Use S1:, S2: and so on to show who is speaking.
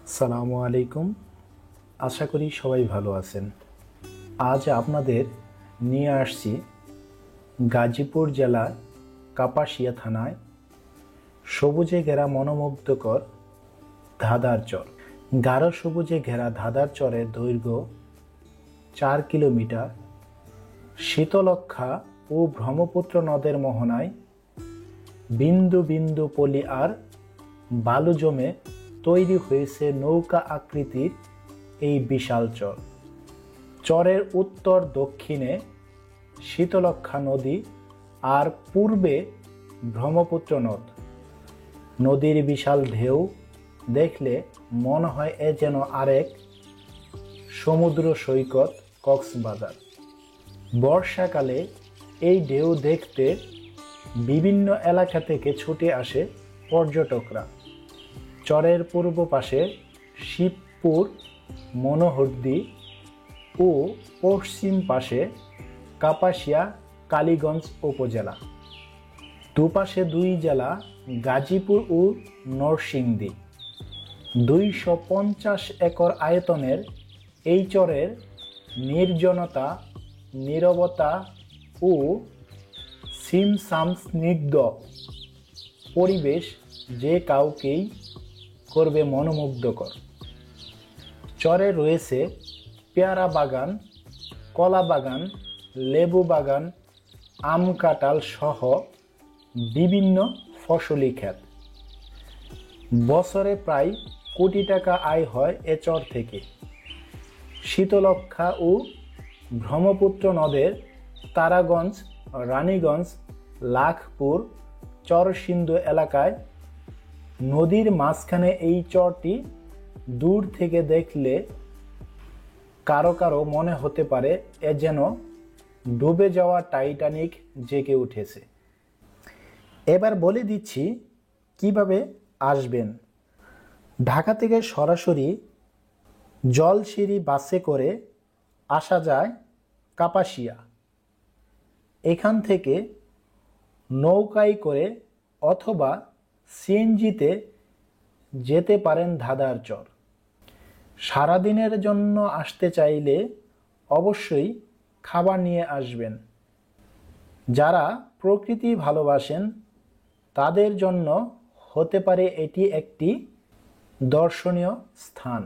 S1: আসসালামু আলাইকুম। আশা করি সবাই ভালো আছেন। আজ আপনাদের নিয়ে আসছি গাজীপুর জেলার কাপাসিয়া থানায় সবুজে ঘেরা মনোমুগ্ধকর ধাঁধার চর। গাঢ় সবুজে ঘেরা ধাঁধার চরের দৈর্ঘ্য 4 কিলোমিটার। শীতলক্ষ্যা ও ব্রহ্মপুত্র নদের মোহনায় বিন্দু বিন্দু পলি আর বালু জমে তৈরি হয়েছে নৌকা আকৃতির এই বিশাল চর। চরের উত্তর দক্ষিণে শীতলক্ষ্যা নদী আর পূর্বে ব্রহ্মপুত্র নদ। নদীর বিশাল ঢেউ দেখলে মনে হয় এ যেন আরেক সমুদ্র সৈকত কক্সবাজার। বর্ষাকালে এই ঢেউ দেখতে বিভিন্ন এলাকা থেকে ছুটে আসে পর্যটকরা। চরের পূর্ব পাশে শিবপুর মনোহরদী ও পশ্চিম পাশে কাপাসিয়া কালীগঞ্জ উপজেলা। দুপাশে দুই জেলা গাজীপুর ও নরসিংদী। 250 একর আয়তনের এই চরের নির্জনতা, নীরবতা ও ছিমছাম স্নিগ্ধ পরিবেশ যে কাউকেই করবে মনোমুগ্ধকর। চরে রয়েছে পেয়ারা বাগান, কলা বাগান, লেবু বাগান, আম কাঁঠাল সহ বিভিন্ন ফসলি ক্ষেত। বছরে প্রায় কোটি টাকা আয় হয় এ চর থেকে। শীতলক্ষ্যা ও ব্রহ্মপুত্র নদের তারাগঞ্জ, রানীগঞ্জ, লাখপুর, চরসিন্ধু এলাকায় নদীর মাঝখানে এই চরটি দূর থেকে দেখলে কারো কারো মনে হতে পারে এ যেন ডুবে যাওয়া টাইটানিক জেগে উঠেছে। এবার বলে দিচ্ছি কিভাবে আসবেন। ঢাকা থেকে সরাসরি জলসিঁড়ি বাসে করে আসা যায় কাপাসিয়া। এখান থেকে নৌকায় করে অথবা সিএনজিতে যেতে পারেন ধাঁধার চর। সারাদিনের জন্য আসতে চাইলে অবশ্যই খাবার নিয়ে আসবেন। যারা প্রকৃতি ভালোবাসেন তাদের জন্য হতে পারে এটি একটি দর্শনীয় স্থান।